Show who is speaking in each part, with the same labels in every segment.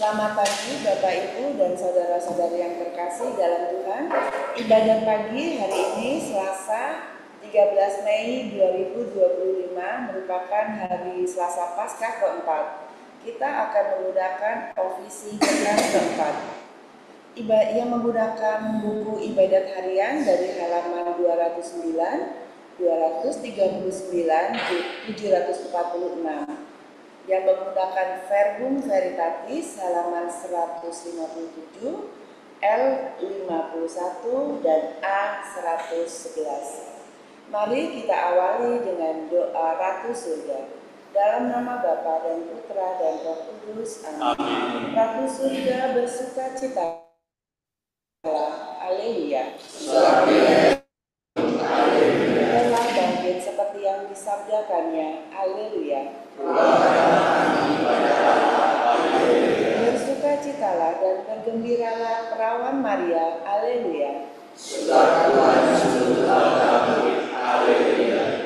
Speaker 1: Selamat pagi Bapak Ibu dan saudara-saudari yang terkasih dalam Tuhan. Ibadah pagi hari ini Selasa 13 Mei 2025 merupakan hari Selasa Paskah keempat. Kita akan menggunakan ofisi pekan keempat. Yang menggunakan buku ibadat harian dari halaman 209, 239, 746. Yang menggunakan Verbum Veritatis halaman 157, L51 dan A111. Mari kita awali dengan doa Ratu Surga. Dalam nama Bapa dan Putra dan Roh Kudus. Amin. Ratu Surga bersuka cita. Haleluya. Telah bangkit seperti yang disabdakannya. Haleluya. Bersukacitalah dan bergembiralah perawan Maria. Haleluya.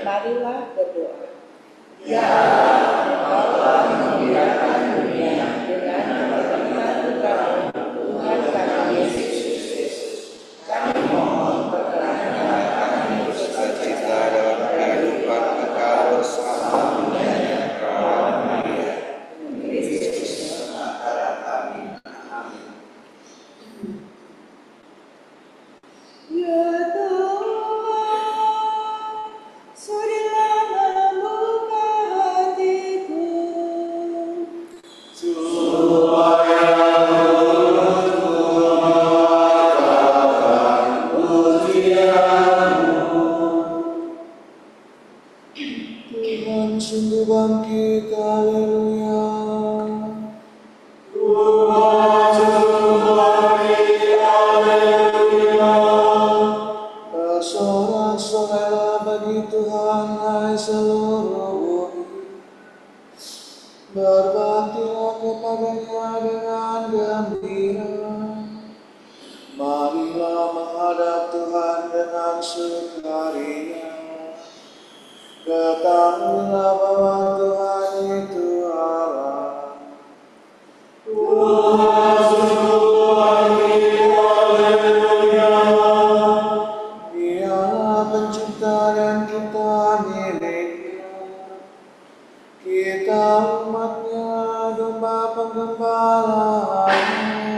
Speaker 1: Marilah berdoa. Ya Allah, Engkau telah membiarkan dunia dengan keberkatan Putra-Mu, Tuhan kami Yesus Kristus. Kami mohon perkenannya kami bersukacita dalam kehidupan Engkau selama-lamanya. Perawan Maria, Kristus antara kami. Amin. Ya Tuhan, sudilah membuka hatiku supaya aku mengatakan pujian-Mu. Tuhan sungguh bangkit, haleluya. Tuhan sungguh bangkit, haleluya. Bersorak-soraklah bagi Tuhan, hai seluruh bumi. Berbaktilah kepadanya dengan gembira. Marilah menghadap Tuhan dengan sukaria. Ketahuilah bahwa Tuhan itu Allah. Tuhan sungguh bangkit, haleluya. Dialah pencipta dan kita miliknya. Kita umatnya, domba penggembalaannya.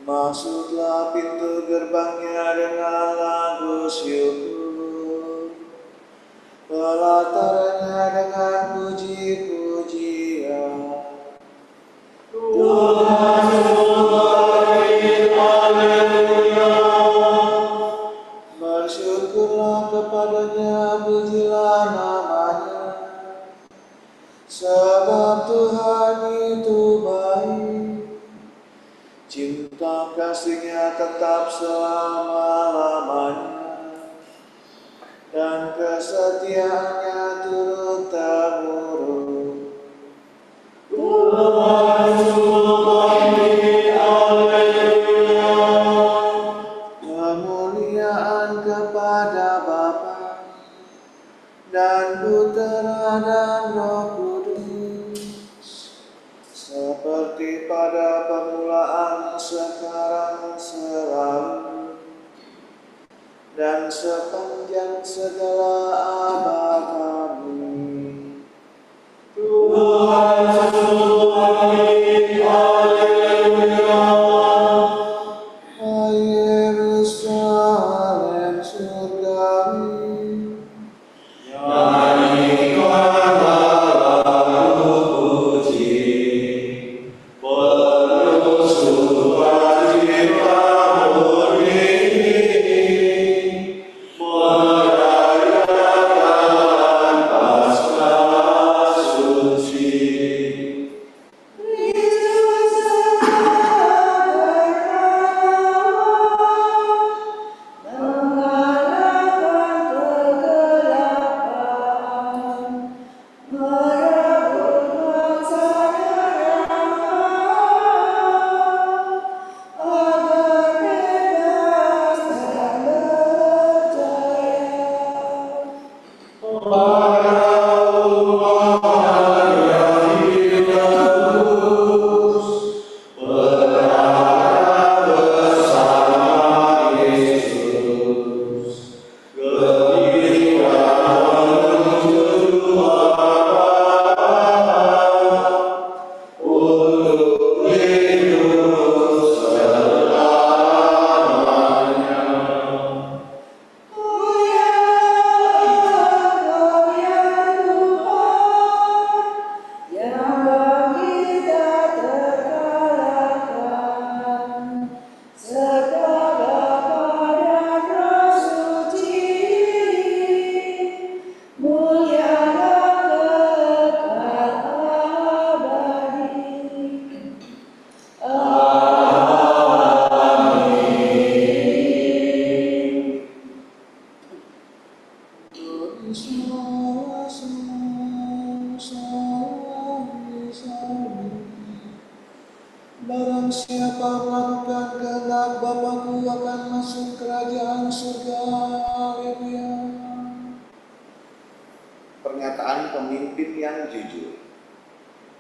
Speaker 1: Masuklah pintu gerbangnya dengan lagu syukur, pelatarnya dengan puji-pujian. Tuhan sungguh bangkit, haleluya. Bersyukurlah kepadanya, pujilah namanya. Sebab Tuhan itu baik, cinta kasih-Nya tetap selama-lamanya, dan kesetiaan-Nya turun-temurun. Tuhan sungguh bangkit, haleluya. Kemuliaan kepada Bapa dan Putra dan Roh Kudus, seperti pada permulaan, sekarang, selalu, dan sepanjang segala abad. Amin. Tuhan sungguh bangkit, haleluya. Hai Yerusalem surgawi, nyanyikanlah puji, penuh sukacita murni, merayakan Paskah suci. Para umat yang hidup
Speaker 2: Barang siapa melakukan kehendak Bapa-Ku akan masuk kerajaan surga. Haleluya.
Speaker 3: Pernyataan pemimpin yang jujur.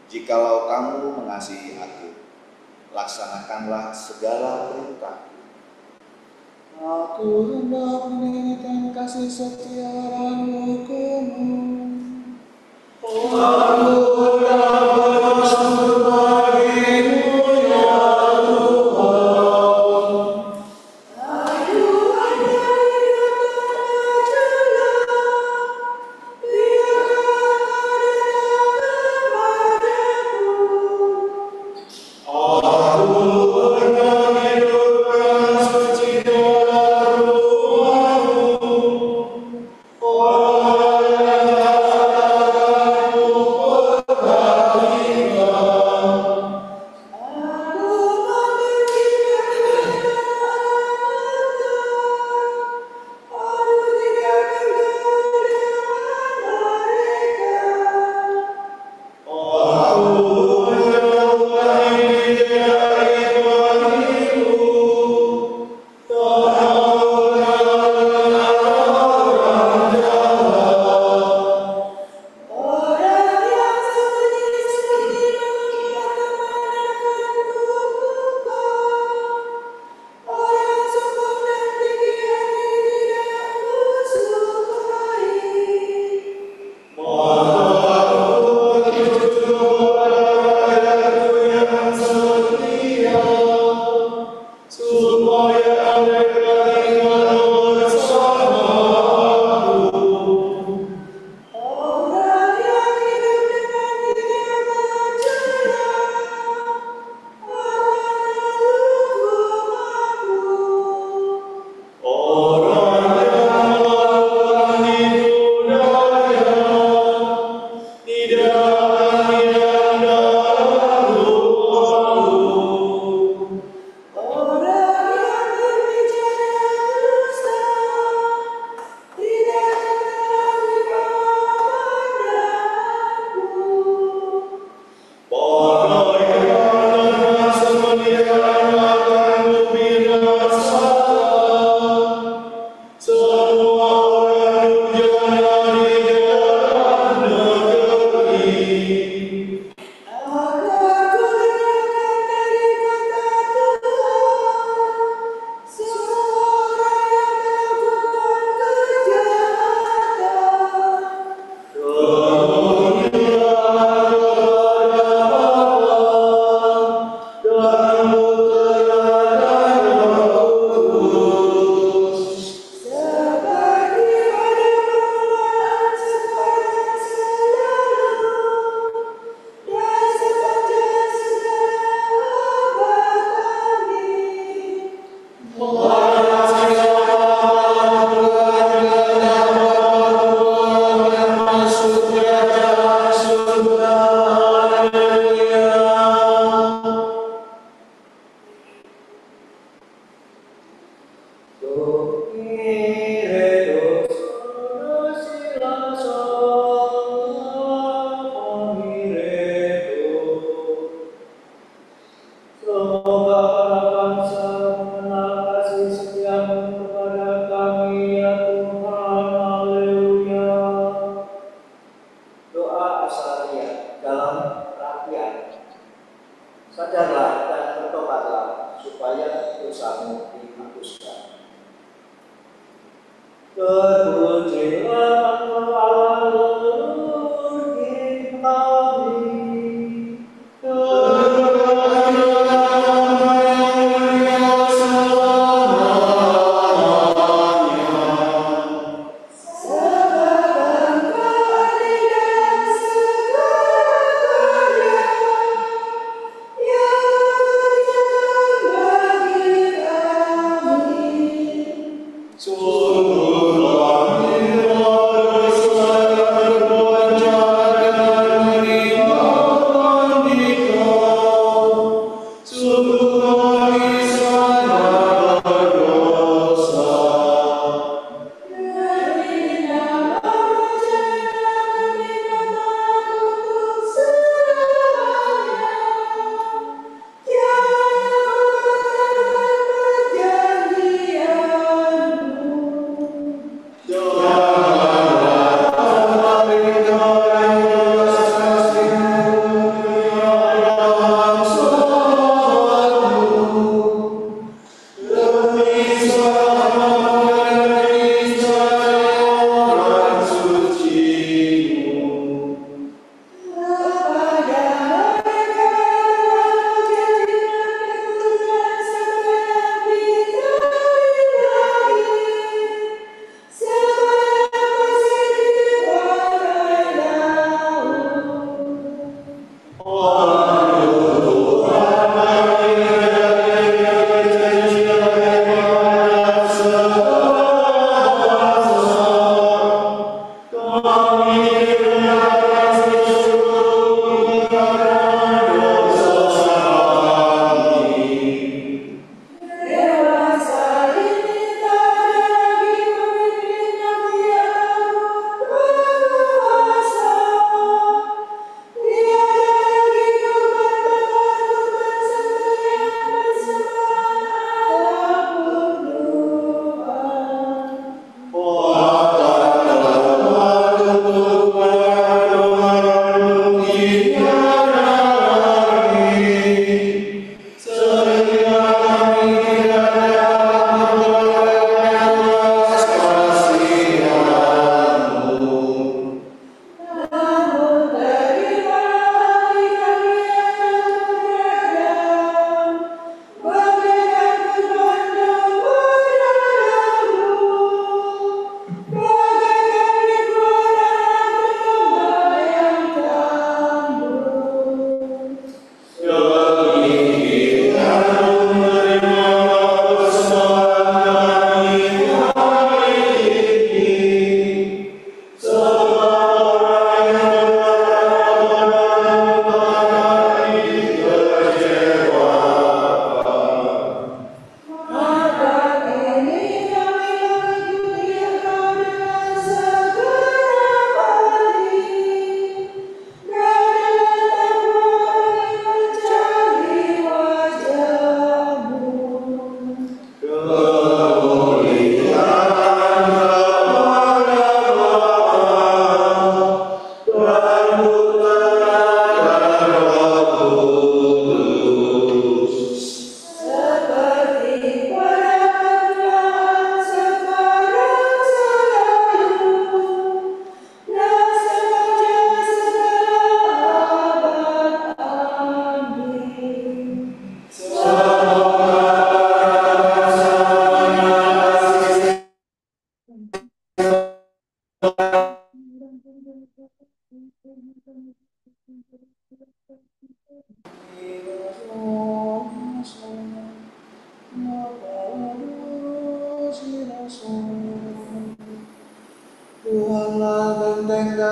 Speaker 3: Jikalau kamu mengasihi Aku, laksanakanlah segala perintah.
Speaker 2: Aku hendak menyanyikan kasih setia dan hukum-Mu. Aku hendak bersyukur bagimu ya Tuhan. Aduhai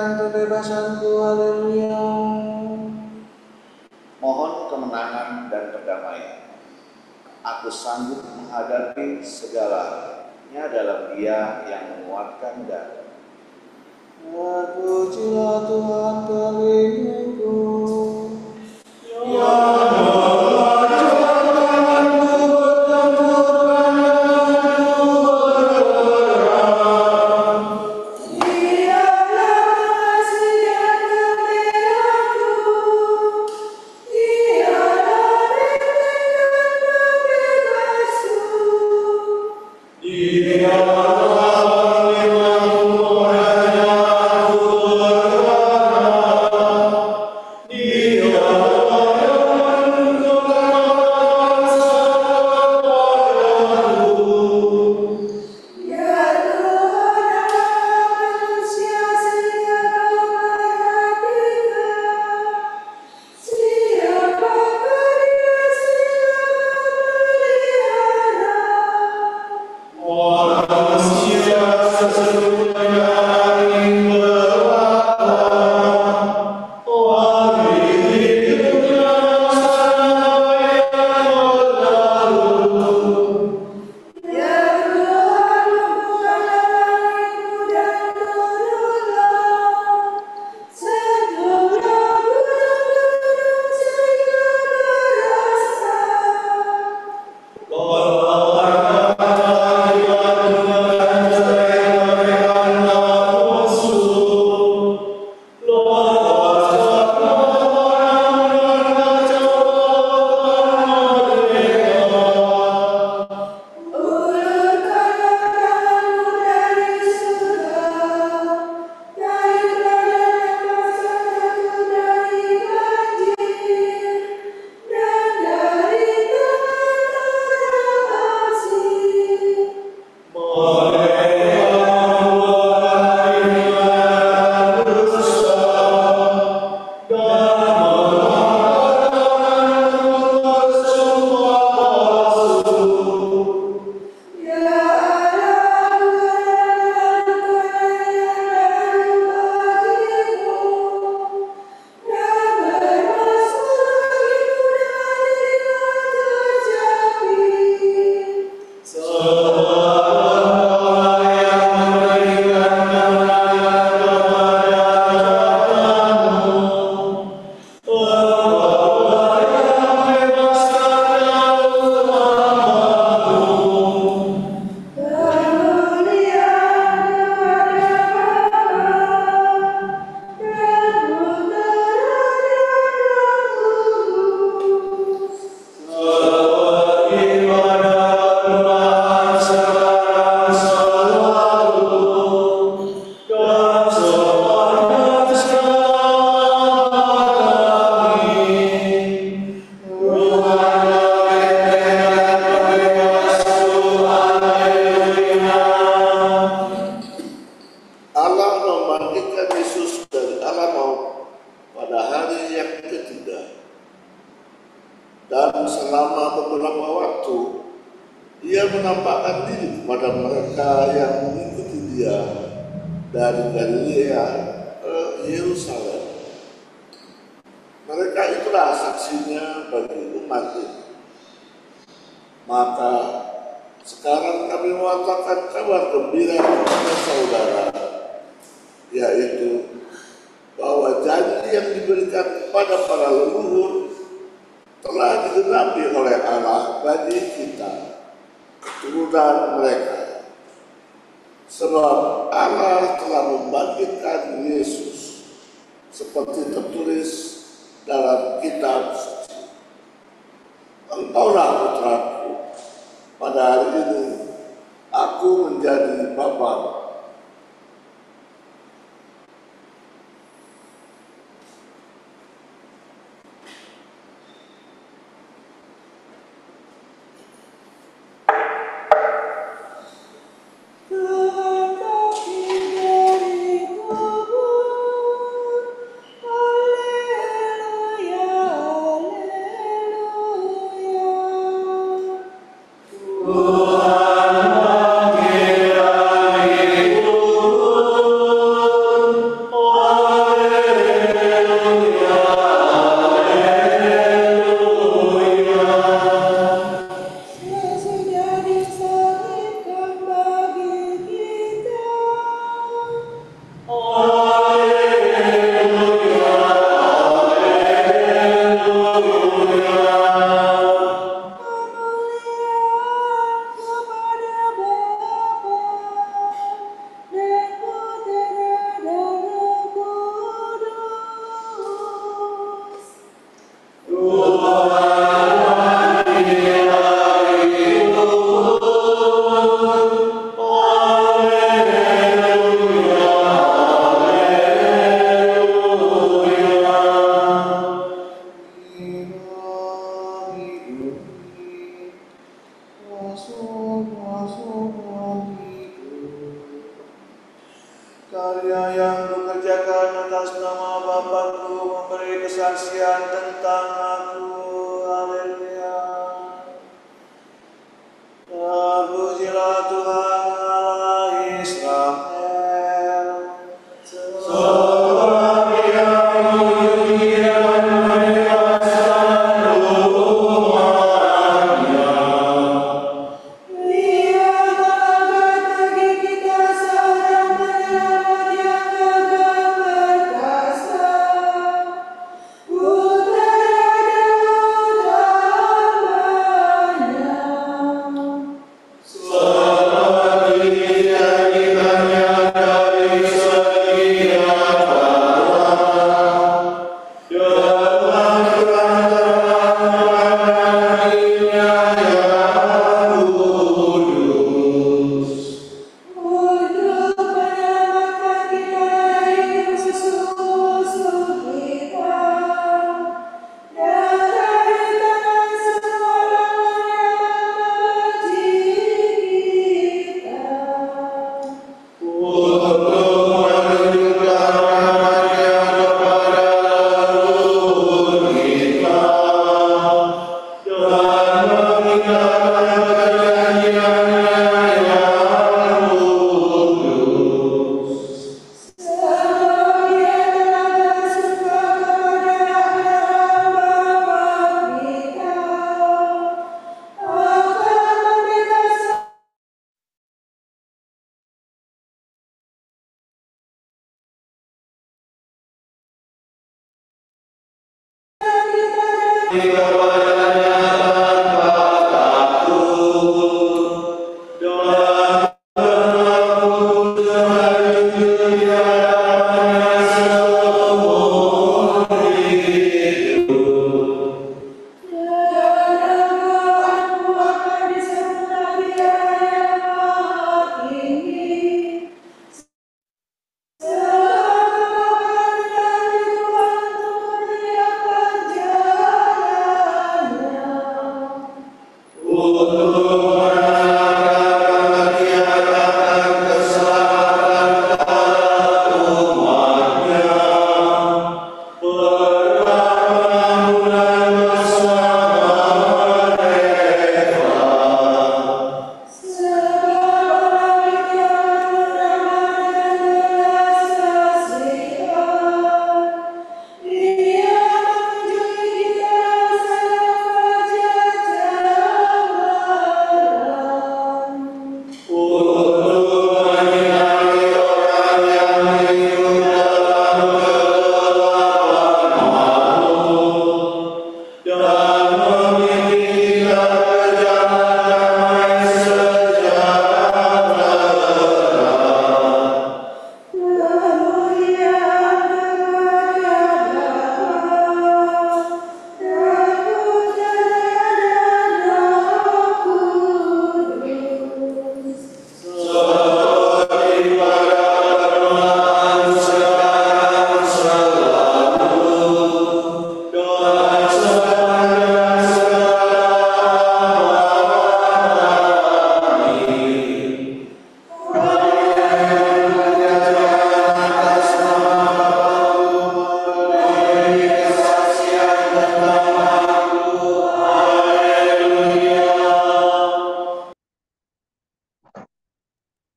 Speaker 2: dan kebebasanku. Haleluya.
Speaker 3: Mohon kemenangan dan perdamaian. Aku sanggup menghadapi segalanya dalam Dia yang menguatkan dada.
Speaker 2: Pujilah Tuhan pelindungku.
Speaker 4: Dan selama beberapa waktu ia menampakkan diri kepada mereka yang mengikuti dia dari Galilea ke Yerusalem. Mereka itulah saksinya bagi umat ini. Maka sekarang kami mengatakan kabar gembira kepada saudara, yaitu bahwa janji yang diberikan kepada para leluhur telah digenapi oleh Allah bagi kita, keturunan mereka. Sebab Allah telah membangkitkan Yesus seperti tertulis dalam kitab suci. Engkaulah putraku, pada hari ini aku menjadi bapamu.
Speaker 2: Tuhan
Speaker 3: atas nama Bapakku memberi kesaksian tentang aku. Haleluya. Terpujilah Tuhan Allah Israel.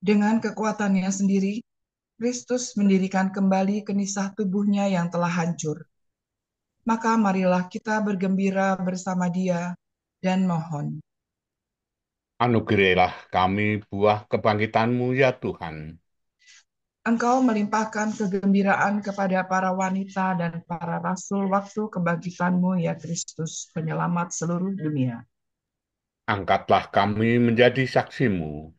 Speaker 5: Dengan kekuatannya sendiri, Kristus mendirikan kembali kenisah tubuhnya yang telah hancur. Maka marilah kita bergembira bersama Dia dan mohon.
Speaker 6: Anugerahilah kami buah kebangkitan-Mu ya Tuhan.
Speaker 5: Engkau melimpahkan kegembiraan kepada para wanita dan para rasul waktu kebangkitan-Mu ya Kristus, penyelamat seluruh dunia.
Speaker 6: Angkatlah kami menjadi saksi-Mu.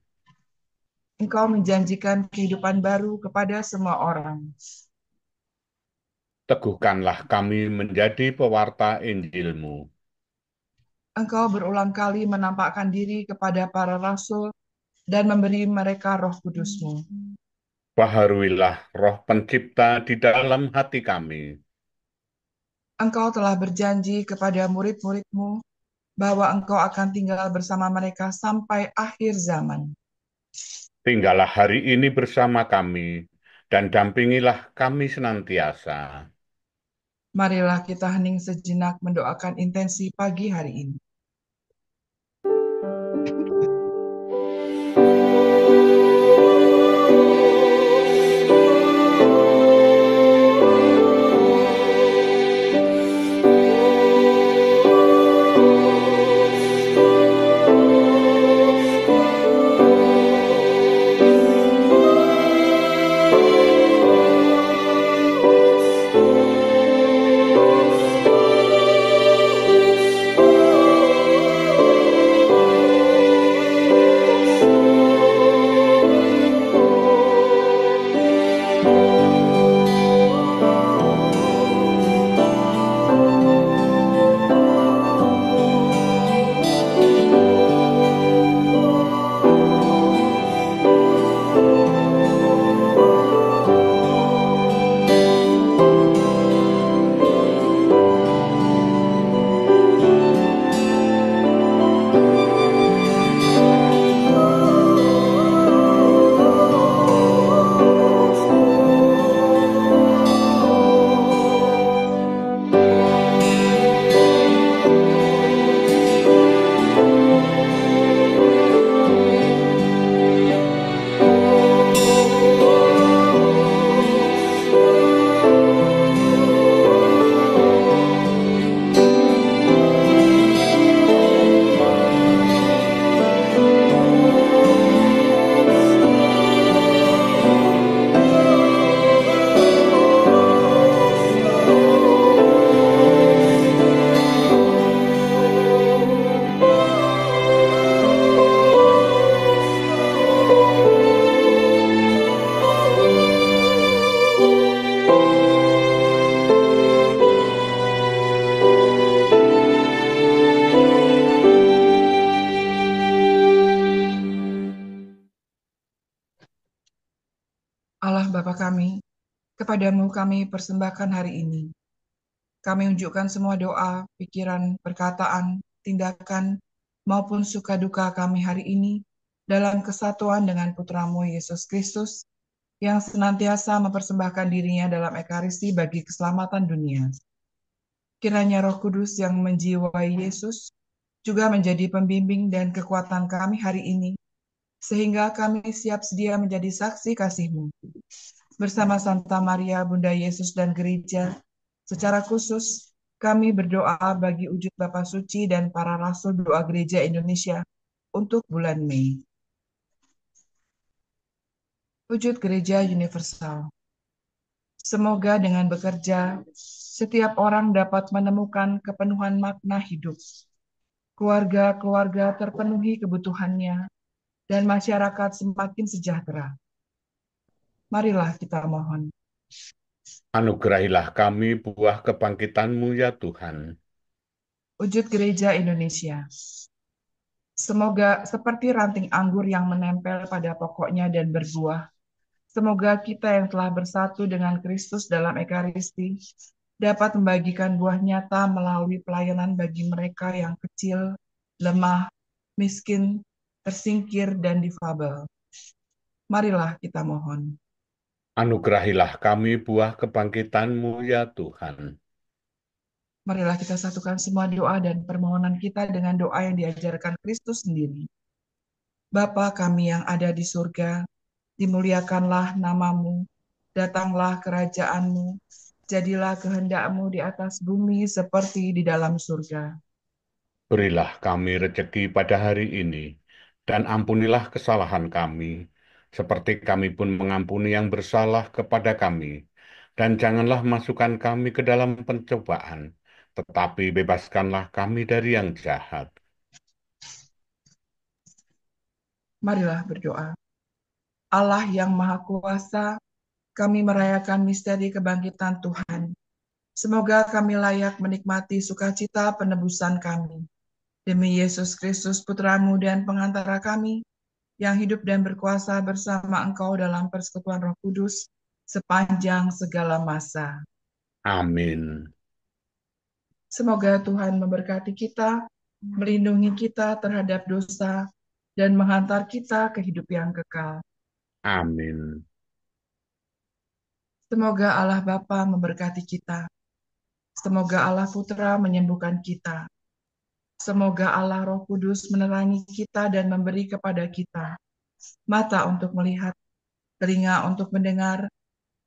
Speaker 5: Engkau menjanjikan kehidupan baru kepada semua orang.
Speaker 6: Teguhkanlah kami menjadi pewarta Injil-Mu.
Speaker 5: Engkau berulang kali menampakkan diri kepada para rasul dan memberi mereka Roh Kudus-Mu.
Speaker 6: Baharuilah Roh Pencipta di dalam hati kami.
Speaker 5: Engkau telah berjanji kepada murid-murid-Mu bahwa Engkau akan tinggal bersama mereka sampai akhir zaman.
Speaker 6: Tinggallah hari ini bersama kami, dan dampingilah kami senantiasa.
Speaker 5: Marilah kita hening sejenak mendoakan intensi pagi hari ini. Allah Bapa kami, kepadamu kami persembahkan hari ini. Kami unjukkan semua doa, pikiran, perkataan, tindakan, maupun suka duka kami hari ini dalam kesatuan dengan Putramu Yesus Kristus yang senantiasa mempersembahkan dirinya dalam ekaristi bagi keselamatan dunia. Kiranya Roh Kudus yang menjiwai Yesus juga menjadi pembimbing dan kekuatan kami hari ini, sehingga kami siap sedia menjadi saksi kasih-Mu. Bersama Santa Maria, Bunda Yesus dan Gereja, secara khusus kami berdoa bagi wujud Bapa Suci dan para rasul doa Gereja Indonesia untuk bulan Mei. Wujud Gereja Universal. Semoga dengan bekerja, setiap orang dapat menemukan kepenuhan makna hidup. Keluarga-keluarga terpenuhi kebutuhannya, dan masyarakat semakin sejahtera. Marilah kita mohon.
Speaker 6: Anugerahilah kami buah kebangkitan-Mu ya Tuhan.
Speaker 5: Wujud Gereja Indonesia. Semoga seperti ranting anggur yang menempel pada pokoknya dan berbuah, semoga kita yang telah bersatu dengan Kristus dalam Ekaristi dapat membagikan buah nyata melalui pelayanan bagi mereka yang kecil, lemah, miskin, tersingkir, dan difabel. Marilah kita mohon.
Speaker 6: Anugerahilah kami buah kebangkitan-Mu ya Tuhan.
Speaker 5: Marilah kita satukan semua doa dan permohonan kita dengan doa yang diajarkan Kristus sendiri. Bapa kami yang ada di surga, dimuliakanlah nama-Mu, datanglah kerajaan-Mu, jadilah kehendak-Mu di atas bumi seperti di dalam surga.
Speaker 6: Berilah kami rejeki pada hari ini, dan ampunilah kesalahan kami, seperti kami pun mengampuni yang bersalah kepada kami. Dan janganlah masukkan kami ke dalam pencobaan, tetapi bebaskanlah kami dari yang jahat.
Speaker 5: Marilah berdoa. Allah yang Maha Kuasa, kami merayakan misteri kebangkitan Tuhan. Semoga kami layak menikmati sukacita penebusan kami. Demi Yesus Kristus, Putra-Mu dan pengantara kami, yang hidup dan berkuasa bersama Engkau dalam persekutuan Roh Kudus sepanjang segala masa.
Speaker 6: Amin.
Speaker 5: Semoga Tuhan memberkati kita, melindungi kita terhadap dosa, dan menghantar kita ke hidup yang kekal.
Speaker 6: Amin.
Speaker 5: Semoga Allah Bapa memberkati kita. Semoga Allah Putra menyembuhkan kita. Semoga Allah Roh Kudus menerangi kita dan memberi kepada kita mata untuk melihat, telinga untuk mendengar,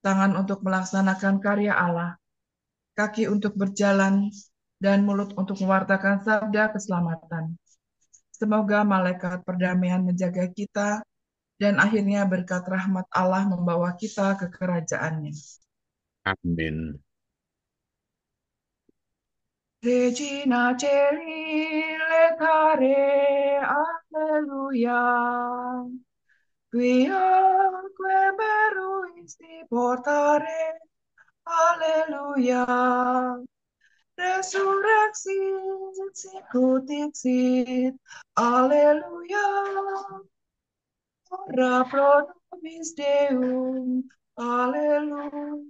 Speaker 5: tangan untuk melaksanakan karya Allah, kaki untuk berjalan, dan mulut untuk mewartakan sabda keselamatan. Semoga malaikat perdamaian menjaga kita, dan akhirnya berkat rahmat Allah membawa kita ke kerajaannya.
Speaker 6: Amin.
Speaker 5: Regina Celi letare, alleluia. Quiaque meruisti portare, alleluia. Resurrexit sicut dixit, alleluia. Ora pro nobis Deum, alleluia.